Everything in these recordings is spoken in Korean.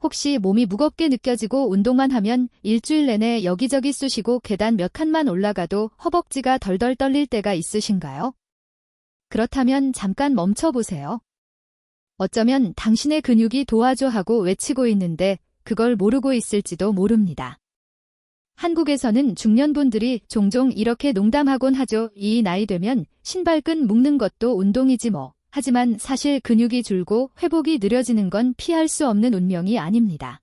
혹시 몸이 무겁게 느껴지고 운동만 하면 일주일 내내 여기저기 쑤시고 계단 몇 칸만 올라가도 허벅지가 덜덜 떨릴 때가 있으신가요? 그렇다면 잠깐 멈춰보세요. 어쩌면 당신의 근육이 도와줘 하고 외치고 있는데 그걸 모르고 있을지도 모릅니다. 한국에서는 중년분들이 종종 이렇게 농담하곤 하죠. 이 나이 되면 신발끈 묶는 것도 운동이지 뭐. 하지만 사실 근육이 줄고 회복이 느려지는 건 피할 수 없는 운명이 아닙니다.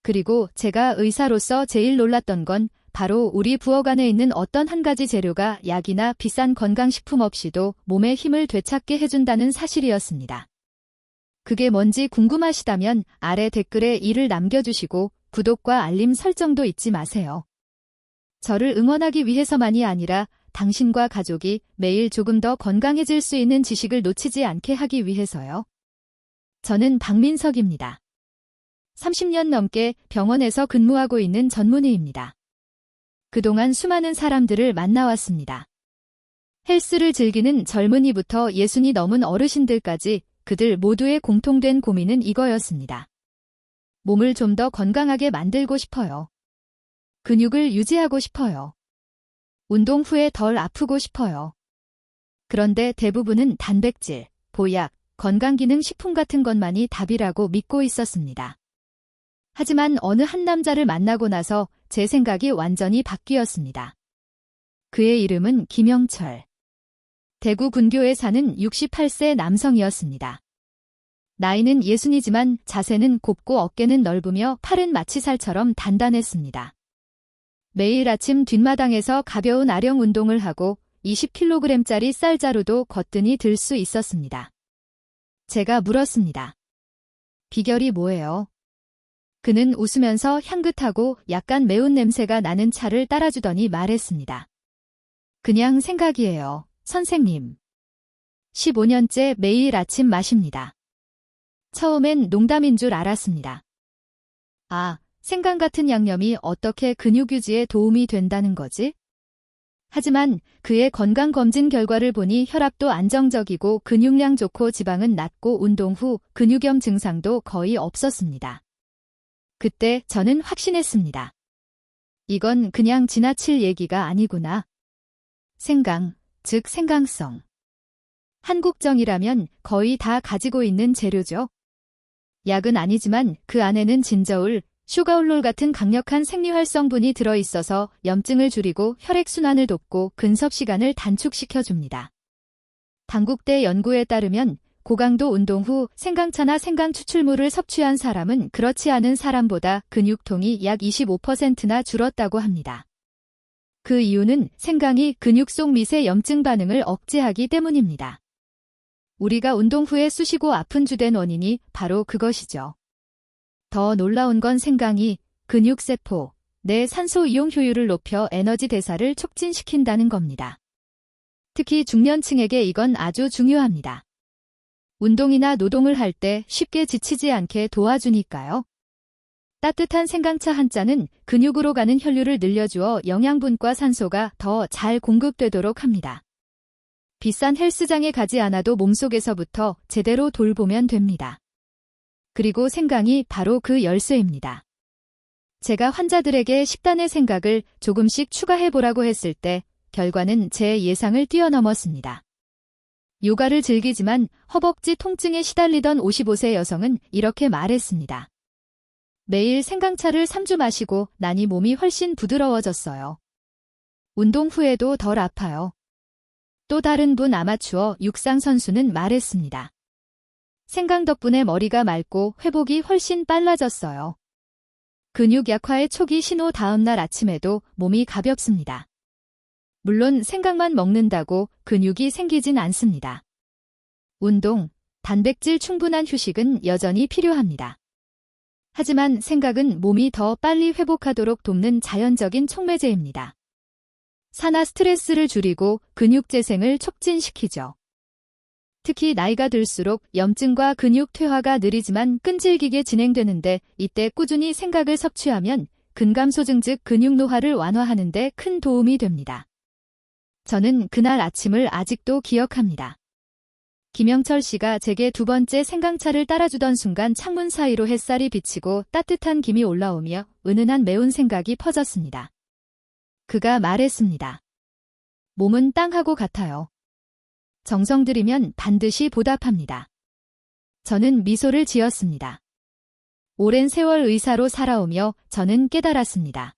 그리고 제가 의사로서 제일 놀랐던 건 바로 우리 부엌 안에 있는 어떤 한 가지 재료가 약이나 비싼 건강식품 없이도 몸에 힘을 되찾게 해준다는 사실이었습니다. 그게 뭔지 궁금하시다면 아래 댓글에 이를 남겨주시고 구독과 알림 설정도 잊지 마세요. 저를 응원하기 위해서만이 아니라 당신과 가족이 매일 조금 더 건강해질 수 있는 지식을 놓치지 않게 하기 위해서요. 저는 박민석입니다. 30년 넘게 병원에서 근무하고 있는 전문의입니다. 그동안 수많은 사람들을 만나왔습니다. 헬스를 즐기는 젊은이부터 60이 넘은 어르신들까지 그들 모두의 공통된 고민은 이거였습니다. 몸을 좀 더 건강하게 만들고 싶어요. 근육을 유지하고 싶어요. 운동 후에 덜 아프고 싶어요. 그런데 대부분은 단백질, 보약, 건강기능식품 같은 것만이 답이라고 믿고 있었습니다. 하지만 어느 한 남자를 만나고 나서 제 생각이 완전히 바뀌었습니다. 그의 이름은 김영철. 대구 근교에 사는 68세 남성이었습니다. 나이는 60이지만 자세는 곱고 어깨는 넓으며 팔은 마치 살처럼 단단했습니다. 매일 아침 뒷마당에서 가벼운 아령 운동을 하고 20kg짜리 쌀자루도 거뜬히 들 수 있었습니다. 제가 물었습니다. 비결이 뭐예요? 그는 웃으면서 향긋하고 약간 매운 냄새가 나는 차를 따라주더니 말했습니다. 그냥 생각이에요, 선생님. 15년째 매일 아침 마십니다. 처음엔 농담인 줄 알았습니다. 아, 생강 같은 양념이 어떻게 근육 유지에 도움이 된다는 거지? 하지만 그의 건강검진 결과를 보니 혈압도 안정적이고 근육량 좋고 지방은 낮고 운동 후 근육염 증상도 거의 없었습니다. 그때 저는 확신했습니다. 이건 그냥 지나칠 얘기가 아니구나. 생강, 즉 생강성. 한국정이라면 거의 다 가지고 있는 재료죠. 약은 아니지만 그 안에는 진저울, 슈가올롤 같은 강력한 생리활성분이 들어있어서 염증을 줄이고 혈액순환을 돕고 근섭시간을 단축시켜줍니다. 당국대 연구에 따르면 고강도 운동 후 생강차나 생강 추출물을 섭취한 사람은 그렇지 않은 사람보다 근육통이 약 25%나 줄었다고 합니다. 그 이유는 생강이 근육 속 미세 염증 반응을 억제하기 때문입니다. 우리가 운동 후에 쑤시고 아픈 주된 원인이 바로 그것이죠. 더 놀라운 건 생강이 근육세포, 내 산소 이용 효율을 높여 에너지 대사를 촉진시킨다는 겁니다. 특히 중년층에게 이건 아주 중요합니다. 운동이나 노동을 할 때 쉽게 지치지 않게 도와주니까요. 따뜻한 생강차 한 잔은 근육으로 가는 혈류를 늘려주어 영양분과 산소가 더 잘 공급되도록 합니다. 비싼 헬스장에 가지 않아도 몸속에서부터 제대로 돌보면 됩니다. 그리고 생강이 바로 그 열쇠입니다. 제가 환자들에게 식단의 생각을 조금씩 추가해보라고 했을 때 결과는 제 예상을 뛰어넘었습니다. 요가를 즐기지만 허벅지 통증에 시달리던 55세 여성은 이렇게 말했습니다. 매일 생강차를 3주 마시고 나니 몸이 훨씬 부드러워졌어요. 운동 후에도 덜 아파요. 또 다른 분 아마추어 육상 선수는 말했습니다. 생강 덕분에 머리가 맑고 회복이 훨씬 빨라졌어요. 근육 약화의 초기 신호 다음날 아침에도 몸이 가볍습니다. 물론 생강만 먹는다고 근육이 생기진 않습니다. 운동, 단백질 충분한 휴식은 여전히 필요합니다. 하지만 생강은 몸이 더 빨리 회복하도록 돕는 자연적인 촉매제입니다. 산화 스트레스를 줄이고 근육 재생을 촉진시키죠. 특히 나이가 들수록 염증과 근육 퇴화가 느리지만 끈질기게 진행되는데 이때 꾸준히 생강을 섭취하면 근감소증 즉 근육 노화를 완화하는 데 큰 도움이 됩니다. 저는 그날 아침을 아직도 기억합니다. 김영철 씨가 제게 두 번째 생강차를 따라주던 순간 창문 사이로 햇살이 비치고 따뜻한 김이 올라오며 은은한 매운 생각이 퍼졌습니다. 그가 말했습니다. 몸은 땅하고 같아요. 정성 들이면 반드시 보답합니다. 저는 미소를 지었습니다. 오랜 세월 의사로 살아오며 저는 깨달았습니다.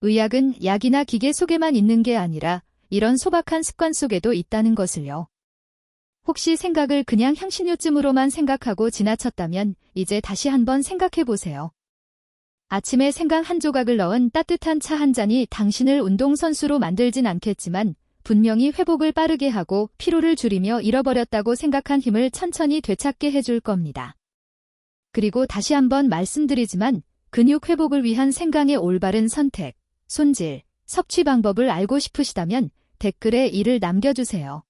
의학은 약이나 기계 속에만 있는 게 아니라 이런 소박한 습관 속에도 있다는 것을요. 혹시 생각을 그냥 향신료쯤으로만 생각하고 지나쳤다면 이제 다시 한번 생각해 보세요. 아침에 생강 한 조각을 넣은 따뜻한 차 한 잔이 당신을 운동선수로 만들진 않겠지만 분명히 회복을 빠르게 하고 피로를 줄이며 잃어버렸다고 생각한 힘을 천천히 되찾게 해줄 겁니다. 그리고 다시 한번 말씀드리지만 근육 회복을 위한 생강의 올바른 선택, 손질, 섭취 방법을 알고 싶으시다면 댓글에 이를 남겨주세요.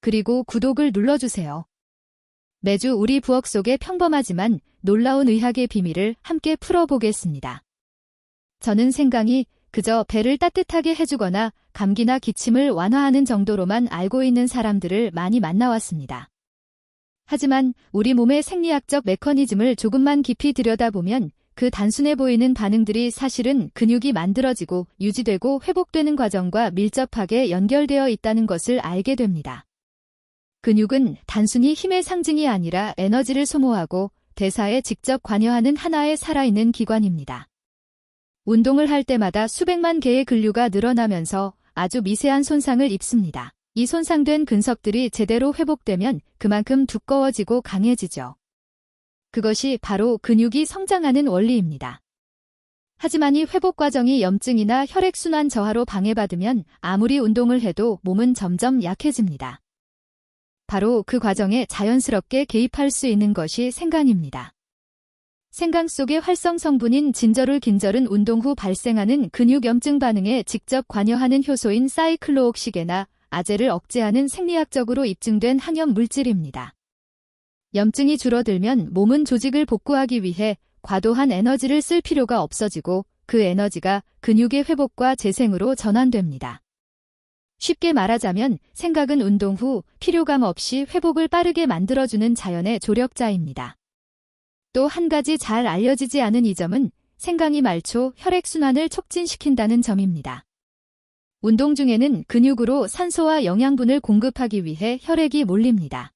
그리고 구독을 눌러주세요. 매주 우리 부엌 속의 평범하지만 놀라운 의학의 비밀을 함께 풀어보겠습니다. 저는 생강이 그저 배를 따뜻하게 해주거나 감기나 기침을 완화하는 정도로만 알고 있는 사람들을 많이 만나왔습니다. 하지만 우리 몸의 생리학적 메커니즘을 조금만 깊이 들여다보면 그 단순해 보이는 반응들이 사실은 근육이 만들어지고 유지되고 회복되는 과정과 밀접하게 연결되어 있다는 것을 알게 됩니다. 근육은 단순히 힘의 상징이 아니라 에너지를 소모하고 대사에 직접 관여하는 하나의 살아있는 기관입니다. 운동을 할 때마다 수백만 개의 근류가 늘어나면서 아주 미세한 손상을 입습니다. 이 손상된 근석들이 제대로 회복되면 그만큼 두꺼워지고 강해지죠. 그것이 바로 근육이 성장하는 원리입니다. 하지만 이 회복 과정이 염증이나 혈액순환 저하로 방해받으면 아무리 운동을 해도 몸은 점점 약해집니다. 바로 그 과정에 자연스럽게 개입할 수 있는 것이 생강입니다. 생강 속의 활성 성분인 진저룰 긴절은 운동 후 발생하는 근육염증 반응에 직접 관여하는 효소인 사이클로옥시게나 아제를 억제하는 생리학적으로 입증된 항염 물질입니다. 염증이 줄어들면 몸은 조직을 복구하기 위해 과도한 에너지를 쓸 필요가 없어지고 그 에너지가 근육의 회복과 재생으로 전환됩니다. 쉽게 말하자면 생강은 운동 후 피로감 없이 회복을 빠르게 만들어주는 자연의 조력자입니다. 또 한 가지 잘 알려지지 않은 이 점은 생강이 말초 혈액순환을 촉진시킨다는 점입니다. 운동 중에는 근육으로 산소와 영양분을 공급하기 위해 혈액이 몰립니다.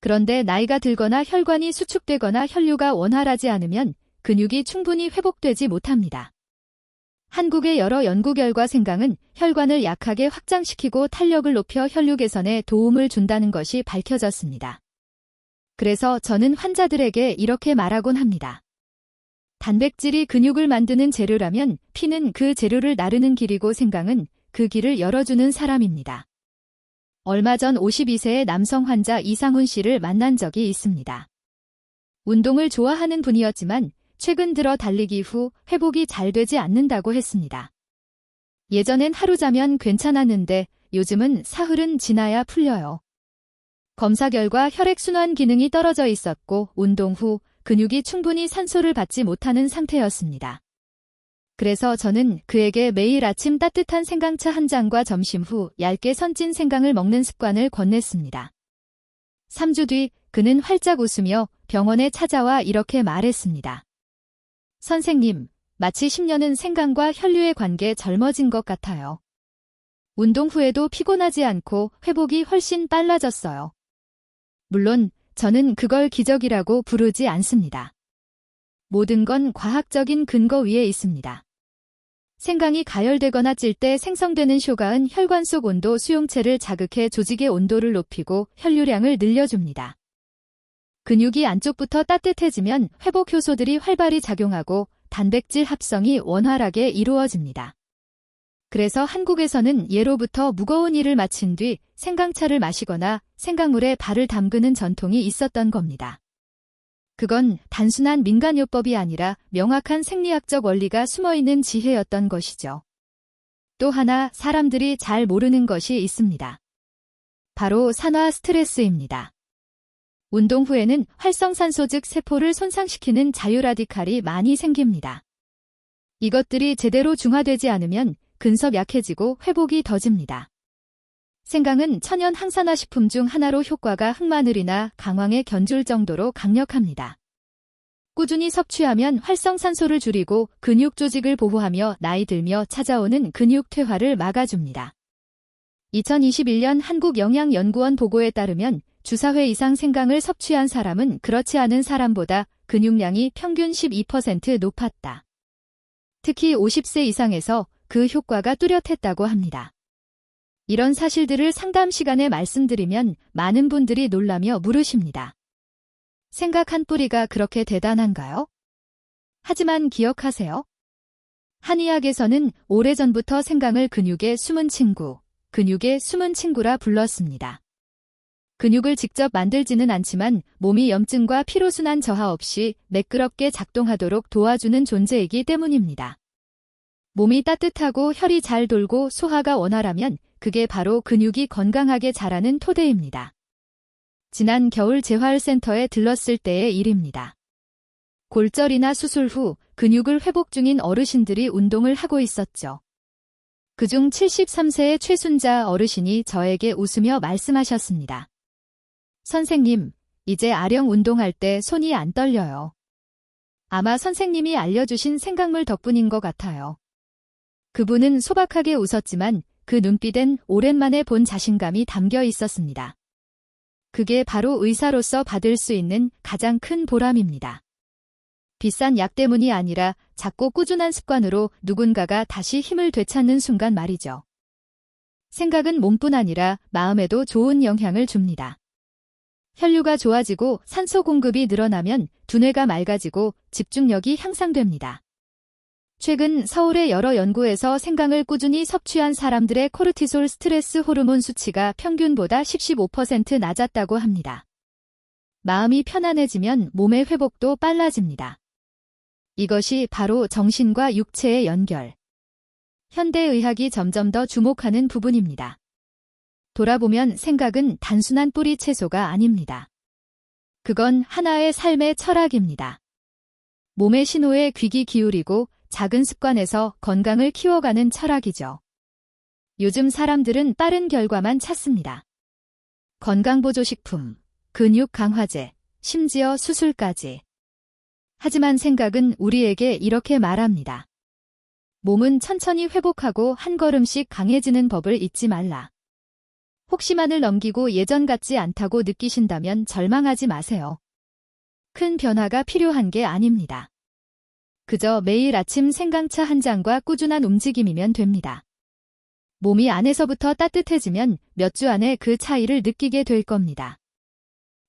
그런데 나이가 들거나 혈관이 수축되거나 혈류가 원활하지 않으면 근육이 충분히 회복되지 못합니다. 한국의 여러 연구 결과 생강은 혈관을 약하게 확장시키고 탄력을 높여 혈류 개선에 도움을 준다는 것이 밝혀졌습니다. 그래서 저는 환자들에게 이렇게 말하곤 합니다. 단백질이 근육을 만드는 재료라면 피는 그 재료를 나르는 길이고 생강은 그 길을 열어주는 사람입니다. 얼마 전 52세의 남성 환자 이상훈 씨를 만난 적이 있습니다. 운동을 좋아하는 분이었지만 최근 들어 달리기 후 회복이 잘 되지 않는다고 했습니다. 예전엔 하루 자면 괜찮았는데 요즘은 사흘은 지나야 풀려요. 검사 결과 혈액순환 기능이 떨어져 있었고 운동 후 근육이 충분히 산소를 받지 못하는 상태였습니다. 그래서 저는 그에게 매일 아침 따뜻한 생강차 한 잔과 점심 후 얇게 선진 생강을 먹는 습관을 권냈습니다. 3주 뒤 그는 활짝 웃으며 병원에 찾아와 이렇게 말했습니다. 선생님, 마치 10년은 생강과 혈류의 관계 젊어진 것 같아요. 운동 후에도 피곤하지 않고 회복이 훨씬 빨라졌어요. 물론 저는 그걸 기적이라고 부르지 않습니다. 모든 건 과학적인 근거 위에 있습니다. 생강이 가열되거나 찔 때 생성되는 쇼가은 혈관 속 온도 수용체를 자극해 조직의 온도를 높이고 혈류량을 늘려줍니다. 근육이 안쪽부터 따뜻해지면 회복 효소들이 활발히 작용하고 단백질 합성이 원활하게 이루어집니다. 그래서 한국에서는 예로부터 무거운 일을 마친 뒤 생강차를 마시거나 생강물에 발을 담그는 전통이 있었던 겁니다. 그건 단순한 민간요법이 아니라 명확한 생리학적 원리가 숨어있는 지혜였던 것이죠. 또 하나 사람들이 잘 모르는 것이 있습니다. 바로 산화 스트레스입니다. 운동 후에는 활성산소 즉 세포를 손상시키는 자유라디칼이 많이 생깁니다. 이것들이 제대로 중화되지 않으면 근석 약해지고 회복이 더딥니다. 생강은 천연 항산화식품 중 하나로 효과가 흑마늘이나 강황에 견줄 정도로 강력합니다. 꾸준히 섭취하면 활성산소를 줄이고 근육 조직을 보호하며 나이 들며 찾아오는 근육 퇴화를 막아줍니다. 2021년 한국영양연구원 보고에 따르면 주사회 이상 생강을 섭취한 사람은 그렇지 않은 사람보다 근육량이 평균 12% 높았다. 특히 50세 이상에서 그 효과가 뚜렷했다고 합니다. 이런 사실들을 상담 시간에 말씀드리면 많은 분들이 놀라며 물으십니다. 생각 한 뿌리가 그렇게 대단한가요? 하지만 기억하세요. 한의학에서는 오래전부터 생강을 근육의 숨은 친구라 불렀습니다. 근육을 직접 만들지는 않지만 몸이 염증과 피로순환 저하 없이 매끄럽게 작동하도록 도와주는 존재이기 때문입니다. 몸이 따뜻하고 혈이 잘 돌고 소화가 원활하면 그게 바로 근육이 건강하게 자라는 토대입니다. 지난 겨울 재활센터에 들렀을 때의 일입니다. 골절이나 수술 후 근육을 회복 중인 어르신들이 운동을 하고 있었죠. 그중 73세의 최순자 어르신이 저에게 웃으며 말씀하셨습니다. 선생님, 이제 아령 운동할 때 손이 안 떨려요. 아마 선생님이 알려주신 생강물 덕분인 것 같아요. 그분은 소박하게 웃었지만 그 눈빛엔 오랜만에 본 자신감이 담겨 있었습니다. 그게 바로 의사로서 받을 수 있는 가장 큰 보람입니다. 비싼 약 때문이 아니라 작고 꾸준한 습관으로 누군가가 다시 힘을 되찾는 순간 말이죠. 생각은 몸뿐 아니라 마음에도 좋은 영향을 줍니다. 혈류가 좋아지고 산소 공급이 늘어나면 두뇌가 맑아지고 집중력이 향상됩니다. 최근 서울의 여러 연구에서 생강을 꾸준히 섭취한 사람들의 코르티솔 스트레스 호르몬 수치가 평균보다 15% 낮았다고 합니다. 마음이 편안해지면 몸의 회복도 빨라집니다. 이것이 바로 정신과 육체의 연결. 현대의학이 점점 더 주목하는 부분입니다. 돌아보면 생각은 단순한 뿌리 채소가 아닙니다. 그건 하나의 삶의 철학입니다. 몸의 신호에 귀기 기울이고 작은 습관에서 건강을 키워가는 철학이죠. 요즘 사람들은 빠른 결과만 찾습니다. 건강보조식품, 근육 강화제, 심지어 수술까지. 하지만 생각은 우리에게 이렇게 말합니다. 몸은 천천히 회복하고 한 걸음씩 강해지는 법을 잊지 말라. 혹시만을 넘기고 예전 같지 않다고 느끼신다면 절망하지 마세요. 큰 변화가 필요한 게 아닙니다. 그저 매일 아침 생강차 한 잔과 꾸준한 움직임이면 됩니다. 몸이 안에서부터 따뜻해지면 몇 주 안에 그 차이를 느끼게 될 겁니다.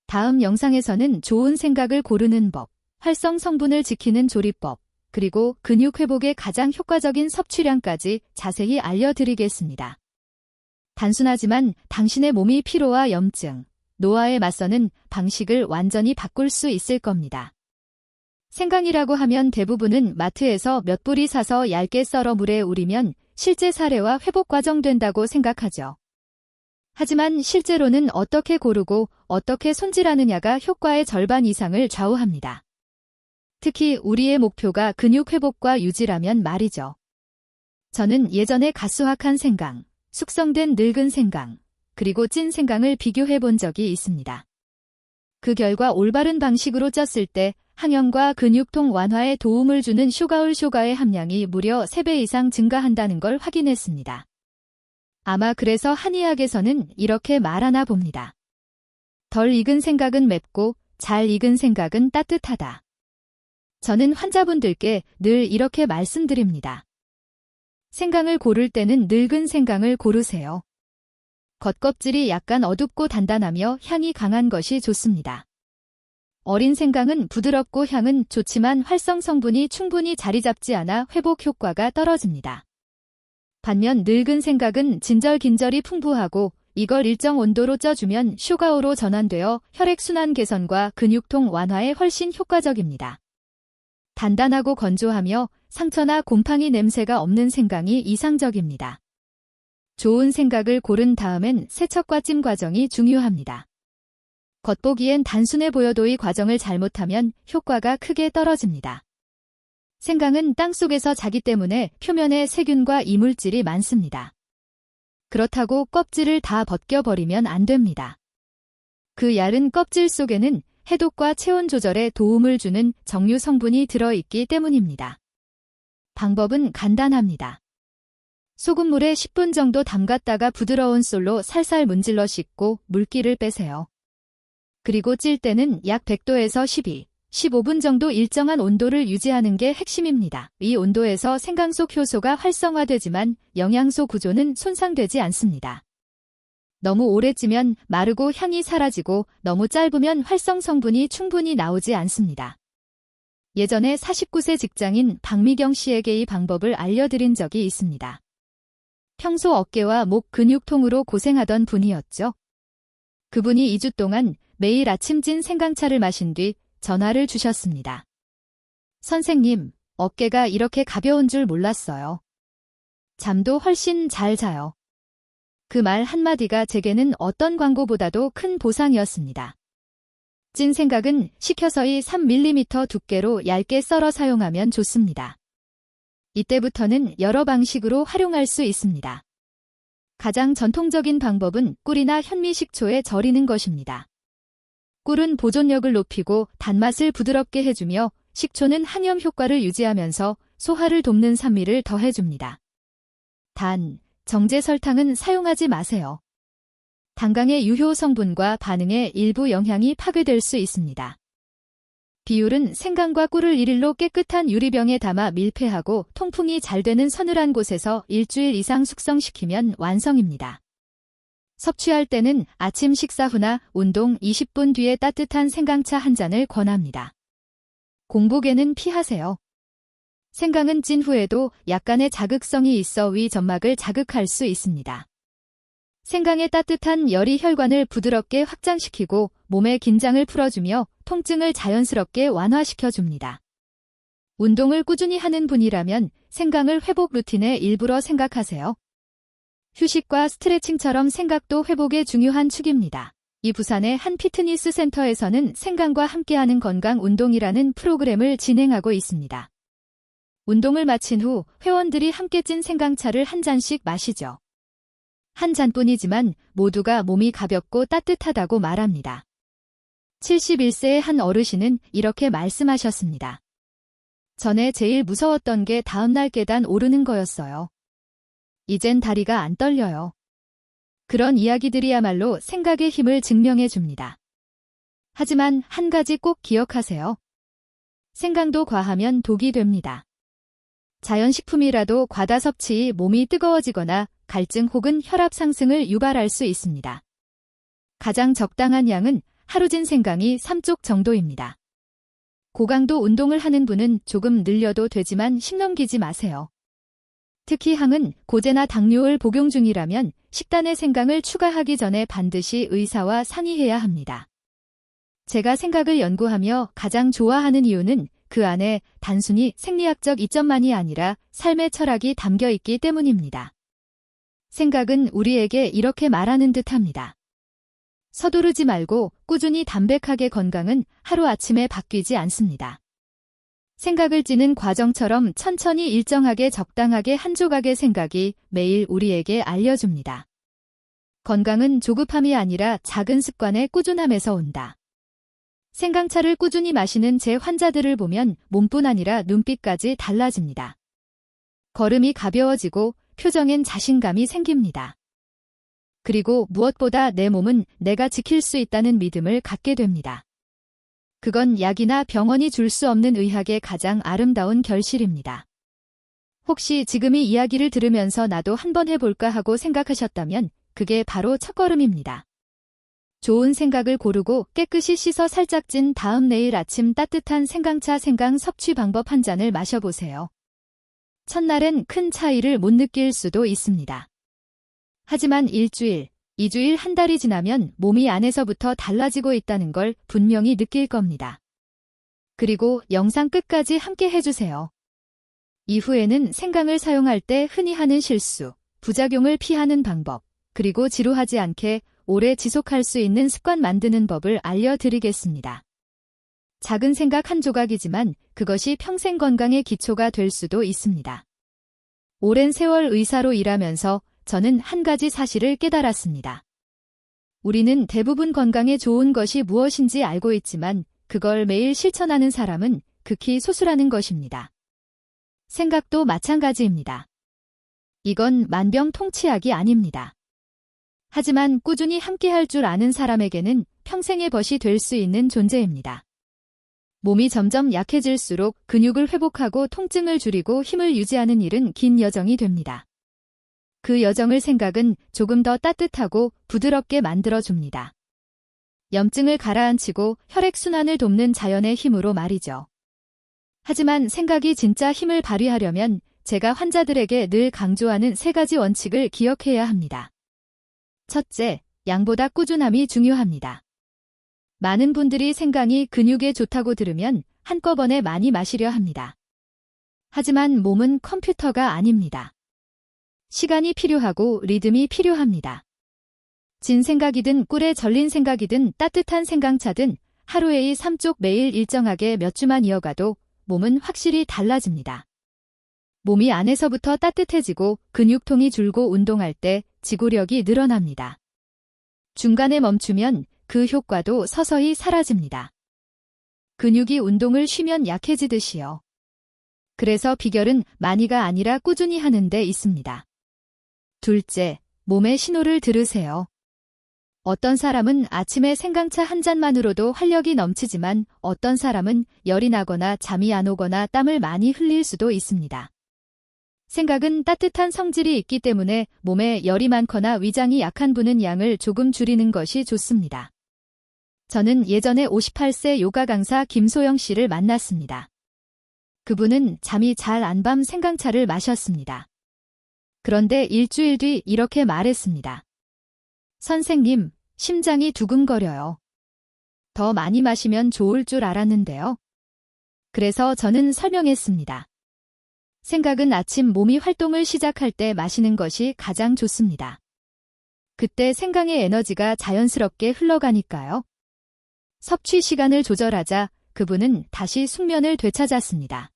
다음 영상에서는 좋은 생각을 고르는 법, 활성 성분을 지키는 조리법, 그리고 근육 회복에 가장 효과적인 섭취량까지 자세히 알려드리겠습니다. 단순하지만 당신의 몸이 피로와 염증, 노화에 맞서는 방식을 완전히 바꿀 수 있을 겁니다. 생강이라고 하면 대부분은 마트에서 몇 뿌리 사서 얇게 썰어 물에 우리면 실제 사례와 회복 과정 된다고 생각하죠. 하지만 실제로는 어떻게 고르고 어떻게 손질하느냐가 효과의 절반 이상을 좌우합니다. 특히 우리의 목표가 근육 회복과 유지라면 말이죠. 저는 예전에 가수확한 생강, 숙성된 늙은 생강, 그리고 찐 생강을 비교해 본 적이 있습니다. 그 결과 올바른 방식으로 쪘을 때 항염과 근육통 완화에 도움을 주는 슈가의 함량이 무려 3배 이상 증가한다는 걸 확인했습니다. 아마 그래서 한의학에서는 이렇게 말하나 봅니다. 덜 익은 생각은 맵고 잘 익은 생각은 따뜻하다. 저는 환자분들께 늘 이렇게 말씀드립니다. 생강을 고를 때는 늙은 생강을 고르세요. 겉껍질이 약간 어둡고 단단하며 향이 강한 것이 좋습니다. 어린 생강은 부드럽고 향은 좋지만 활성 성분이 충분히 자리 잡지 않아 회복 효과가 떨어집니다. 반면 늙은 생강은 진절긴절이 풍부하고 이걸 일정 온도로 쪄주면 슈가오로 전환되어 혈액순환 개선과 근육통 완화에 훨씬 효과적입니다. 단단하고 건조하며 상처나 곰팡이 냄새가 없는 생강이 이상적입니다. 좋은 생강을 고른 다음엔 세척과 찜 과정이 중요합니다. 겉보기엔 단순해 보여도 이 과정을 잘못하면 효과가 크게 떨어집니다. 생강은 땅속에서 자기 때문에 표면에 세균과 이물질이 많습니다. 그렇다고 껍질을 다 벗겨버리면 안 됩니다. 그 얇은 껍질 속에는 해독과 체온 조절에 도움을 주는 정류 성분이 들어있기 때문입니다. 방법은 간단합니다. 소금물에 10분 정도 담갔다가 부드러운 솔로 살살 문질러 씻고 물기를 빼세요. 그리고 찔 때는 약 100도에서 15분 정도 일정한 온도를 유지하는 게 핵심입니다. 이 온도에서 생강 속 효소가 활성화되지만 영양소 구조는 손상되지 않습니다. 너무 오래 찌면 마르고 향이 사라지고 너무 짧으면 활성 성분이 충분히 나오지 않습니다. 예전에 49세 직장인 박미경 씨에게 이 방법을 알려드린 적이 있습니다. 평소 어깨와 목 근육통으로 고생하던 분이었죠. 그분이 2주 동안 매일 아침 찐 생강차를 마신 뒤 전화를 주셨습니다. 선생님, 어깨가 이렇게 가벼운 줄 몰랐어요. 잠도 훨씬 잘 자요. 그 말 한마디가 제게는 어떤 광고보다도 큰 보상이었습니다. 찐 생강은 식혀서의 3mm 두께로 얇게 썰어 사용하면 좋습니다. 이때부터는 여러 방식으로 활용할 수 있습니다. 가장 전통적인 방법은 꿀이나 현미식초에 절이는 것입니다. 꿀은 보존력을 높이고 단맛을 부드럽게 해주며 식초는 항염 효과를 유지하면서 소화를 돕는 산미를 더해줍니다. 단, 정제 설탕은 사용하지 마세요. 단강의 유효 성분과 반응에 일부 영향이 파괴될 수 있습니다. 비율은 생강과 꿀을 1일로 깨끗한 유리병에 담아 밀폐하고 통풍이 잘 되는 서늘한 곳에서 일주일 이상 숙성시키면 완성입니다. 섭취할 때는 아침 식사 후나 운동 20분 뒤에 따뜻한 생강차 한 잔을 권합니다. 공복에는 피하세요. 생강은 찐 후에도 약간의 자극성이 있어 위 점막을 자극할 수 있습니다. 생강의 따뜻한 열이 혈관을 부드럽게 확장시키고 몸의 긴장을 풀어주며 통증을 자연스럽게 완화시켜줍니다. 운동을 꾸준히 하는 분이라면 생강을 회복 루틴의 일부로 생각하세요. 휴식과 스트레칭처럼 생각도 회복의 중요한 축입니다. 이 부산의 한 피트니스 센터에서는 생강과 함께하는 건강 운동이라는 프로그램을 진행하고 있습니다. 운동을 마친 후 회원들이 함께 찐 생강차를 한 잔씩 마시죠. 한 잔뿐이지만 모두가 몸이 가볍고 따뜻하다고 말합니다. 71세의 한 어르신은 이렇게 말씀하셨습니다. 전에 제일 무서웠던 게 다음날 계단 오르는 거였어요. 이젠 다리가 안 떨려요. 그런 이야기들이야말로 생각의 힘을 증명해 줍니다. 하지만 한 가지 꼭 기억하세요. 생강도 과하면 독이 됩니다. 자연식품이라도 과다 섭취 몸이 뜨거워지거나 갈증 혹은 혈압 상승을 유발할 수 있습니다. 가장 적당한 양은 하루 진 생강이 3쪽 정도입니다. 고강도 운동을 하는 분은 조금 늘려도 되지만 심 넘기지 마세요. 특히 항은 고제나 당뇨를 복용 중이라면 식단에 생강을 추가하기 전에 반드시 의사와 상의해야 합니다. 제가 생강을 연구하며 가장 좋아하는 이유는 그 안에 단순히 생리학적 이점만이 아니라 삶의 철학이 담겨 있기 때문입니다. 생강은 우리에게 이렇게 말하는 듯합니다. 서두르지 말고 꾸준히 담백하게 건강은 하루아침에 바뀌지 않습니다. 생강을 찌는 과정처럼 천천히 일정하게 적당하게 한 조각의 생강이 매일 우리에게 알려줍니다. 건강은 조급함이 아니라 작은 습관의 꾸준함에서 온다. 생강차를 꾸준히 마시는 제 환자들을 보면 몸뿐 아니라 눈빛까지 달라집니다. 걸음이 가벼워지고 표정엔 자신감이 생깁니다. 그리고 무엇보다 내 몸은 내가 지킬 수 있다는 믿음을 갖게 됩니다. 그건 약이나 병원이 줄 수 없는 의학의 가장 아름다운 결실입니다. 혹시 지금 이 이야기를 들으면서 나도 한번 해볼까 하고 생각하셨다면 그게 바로 첫걸음입니다. 좋은 생강을 고르고 깨끗이 씻어 살짝 찐 다음 내일 아침 따뜻한 생강차 생강 섭취 방법 한 잔을 마셔보세요. 첫날엔 큰 차이를 못 느낄 수도 있습니다. 하지만 일주일, 2주일, 한 달이 지나면 몸이 안에서부터 달라지고 있다는 걸 분명히 느낄 겁니다. 그리고 영상 끝까지 함께 해주세요. 이후에는 생강을 사용할 때 흔히 하는 실수, 부작용을 피하는 방법, 그리고 지루하지 않게 오래 지속할 수 있는 습관 만드는 법을 알려드리겠습니다. 작은 생각 한 조각이지만 그것이 평생 건강의 기초가 될 수도 있습니다. 오랜 세월 의사로 일하면서 저는 한 가지 사실을 깨달았습니다. 우리는 대부분 건강에 좋은 것이 무엇인지 알고 있지만 그걸 매일 실천하는 사람은 극히 소수라는 것입니다. 생각도 마찬가지입니다. 이건 만병통치약이 아닙니다. 하지만 꾸준히 함께할 줄 아는 사람에게는 평생의 벗이 될 수 있는 존재입니다. 몸이 점점 약해질수록 근육을 회복하고 통증을 줄이고 힘을 유지하는 일은 긴 여정이 됩니다. 그 여정을 생각은 조금 더 따뜻하고 부드럽게 만들어줍니다. 염증을 가라앉히고 혈액순환을 돕는 자연의 힘으로 말이죠. 하지만 생각이 진짜 힘을 발휘하려면 제가 환자들에게 늘 강조하는 3가지 원칙을 기억해야 합니다. 첫째, 양보다 꾸준함이 중요합니다. 많은 분들이 생강이 근육에 좋다고 들으면 한꺼번에 많이 마시려 합니다. 하지만 몸은 컴퓨터가 아닙니다. 시간이 필요하고 리듬이 필요합니다. 진 생각이든 꿀에 절린 생각이든 따뜻한 생강차든 하루에 이 3쪽 매일 일정하게 몇 주만 이어가도 몸은 확실히 달라집니다. 몸이 안에서부터 따뜻해지고 근육통이 줄고 운동할 때 지구력이 늘어납니다. 중간에 멈추면 그 효과도 서서히 사라집니다. 근육이 운동을 쉬면 약해지듯이요. 그래서 비결은 많이가 아니라 꾸준히 하는 데 있습니다. 둘째, 몸의 신호를 들으세요. 어떤 사람은 아침에 생강차 한 잔만으로도 활력이 넘치지만 어떤 사람은 열이 나거나 잠이 안 오거나 땀을 많이 흘릴 수도 있습니다. 생각은 따뜻한 성질이 있기 때문에 몸에 열이 많거나 위장이 약한 분은 양을 조금 줄이는 것이 좋습니다. 저는 예전에 58세 요가 강사 김소영 씨를 만났습니다. 그분은 잠이 잘 안 밤 생강차를 마셨습니다. 그런데 일주일 뒤 이렇게 말했습니다. 선생님, 심장이 두근거려요. 더 많이 마시면 좋을 줄 알았는데요. 그래서 저는 설명했습니다. 생각은 아침 몸이 활동을 시작할 때 마시는 것이 가장 좋습니다. 그때 생강의 에너지가 자연스럽게 흘러가니까요. 섭취 시간을 조절하자 그분은 다시 숙면을 되찾았습니다.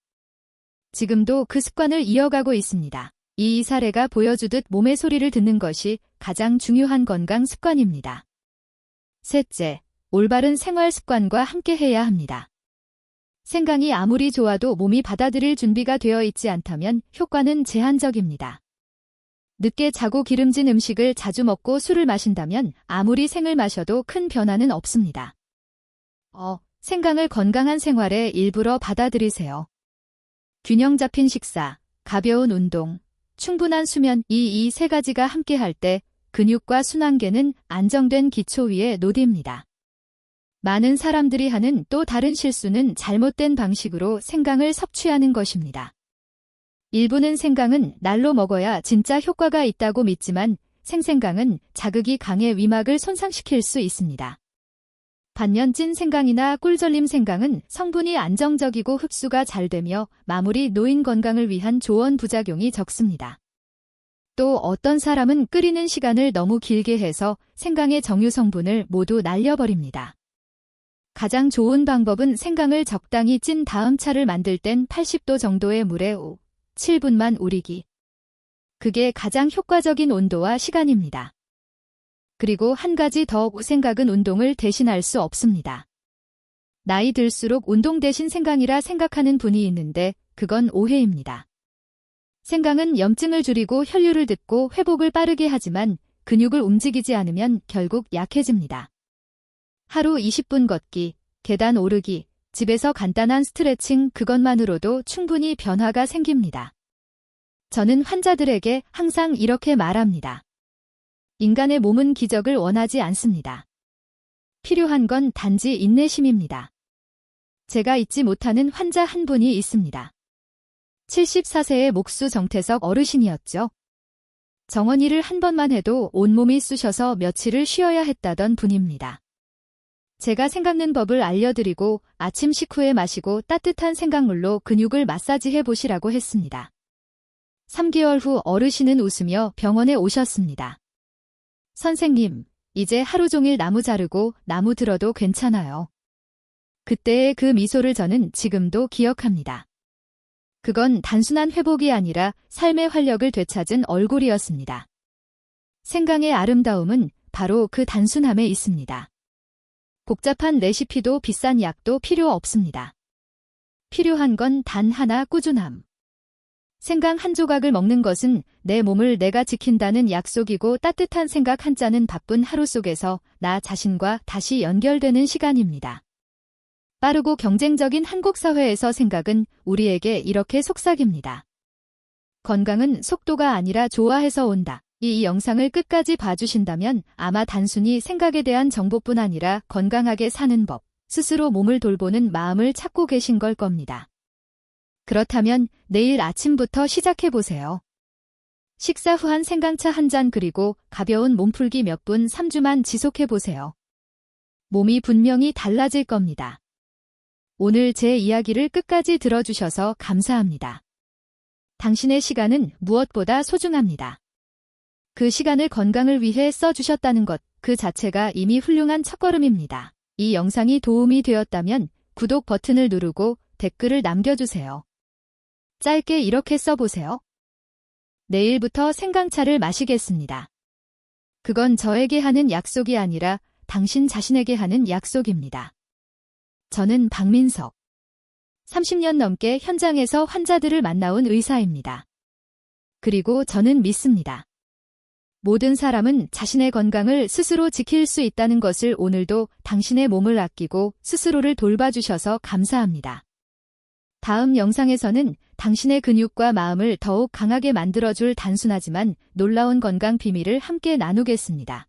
지금도 그 습관을 이어가고 있습니다. 이 사례가 보여주듯 몸의 소리를 듣는 것이 가장 중요한 건강 습관입니다. 셋째, 올바른 생활 습관과 함께해야 합니다. 생강이 아무리 좋아도 몸이 받아들일 준비가 되어 있지 않다면 효과는 제한적입니다. 늦게 자고 기름진 음식을 자주 먹고 술을 마신다면 아무리 생을 마셔도 큰 변화는 없습니다. 생강을 건강한 생활의 일부러 받아들이세요. 균형 잡힌 식사, 가벼운 운동, 충분한 수면 이 3가지가 함께할 때 근육과 순환계는 안정된 기초 위에 놓입니다. 많은 사람들이 하는 또 다른 실수는 잘못된 방식으로 생강을 섭취하는 것입니다. 일부는 생강은 날로 먹어야 진짜 효과가 있다고 믿지만 생생강은 자극이 강해 위막을 손상시킬 수 있습니다. 반면 찐 생강이나 꿀절림 생강은 성분이 안정적이고 흡수가 잘 되며 마무리 노인 건강을 위한 조언 부작용이 적습니다. 또 어떤 사람은 끓이는 시간을 너무 길게 해서 생강의 정유 성분을 모두 날려버립니다. 가장 좋은 방법은 생강을 적당히 찐 다음 차를 만들 땐 80도 정도의 물에 7분만 우리기. 그게 가장 효과적인 온도와 시간입니다. 그리고 한 가지 더, 생각은 운동을 대신할 수 없습니다. 나이 들수록 운동 대신 생강이라 생각하는 분이 있는데 그건 오해입니다. 생강은 염증을 줄이고 혈류를 듣고 회복을 빠르게 하지만 근육을 움직이지 않으면 결국 약해집니다. 하루 20분 걷기, 계단 오르기, 집에서 간단한 스트레칭 그것만으로도 충분히 변화가 생깁니다. 저는 환자들에게 항상 이렇게 말합니다. 인간의 몸은 기적을 원하지 않습니다. 필요한 건 단지 인내심입니다. 제가 잊지 못하는 환자 한 분이 있습니다. 74세의 목수 정태석 어르신이었죠. 정원일을 한 번만 해도 온몸이 쑤셔서 며칠을 쉬어야 했다던 분입니다. 제가 생강는 법을 알려드리고 아침 식후에 마시고 따뜻한 생강물로 근육을 마사지해 보시라고 했습니다. 3개월 후 어르신은 웃으며 병원에 오셨습니다. 선생님, 이제 하루 종일 나무 자르고 나무 들어도 괜찮아요. 그때의 그 미소를 저는 지금도 기억합니다. 그건 단순한 회복이 아니라 삶의 활력을 되찾은 얼굴이었습니다. 생강의 아름다움은 바로 그 단순함에 있습니다. 복잡한 레시피도 비싼 약도 필요 없습니다. 필요한 건 단 하나, 꾸준함. 생강 한 조각을 먹는 것은 내 몸을 내가 지킨다는 약속이고, 따뜻한 생각 한 잔은 바쁜 하루 속에서 나 자신과 다시 연결되는 시간입니다. 빠르고 경쟁적인 한국 사회에서 생각은 우리에게 이렇게 속삭입니다. 건강은 속도가 아니라 좋아해서 온다. 이 영상을 끝까지 봐주신다면 아마 단순히 생각에 대한 정보뿐 아니라 건강하게 사는 법, 스스로 몸을 돌보는 마음을 찾고 계신 걸 겁니다. 그렇다면 내일 아침부터 시작해보세요. 식사 후 한 생강차 한 잔, 그리고 가벼운 몸풀기 몇 분 3주만 지속해보세요. 몸이 분명히 달라질 겁니다. 오늘 제 이야기를 끝까지 들어주셔서 감사합니다. 당신의 시간은 무엇보다 소중합니다. 그 시간을 건강을 위해 써주셨다는 것, 그 자체가 이미 훌륭한 첫걸음입니다. 이 영상이 도움이 되었다면 구독 버튼을 누르고 댓글을 남겨주세요. 짧게 이렇게 써보세요. 내일부터 생강차를 마시겠습니다. 그건 저에게 하는 약속이 아니라 당신 자신에게 하는 약속입니다. 저는 박민석. 30년 넘게 현장에서 환자들을 만나온 의사입니다. 그리고 저는 믿습니다. 모든 사람은 자신의 건강을 스스로 지킬 수 있다는 것을. 오늘도 당신의 몸을 아끼고 스스로를 돌봐주셔서 감사합니다. 다음 영상에서는 당신의 근육과 마음을 더욱 강하게 만들어줄 단순하지만 놀라운 건강 비밀을 함께 나누겠습니다.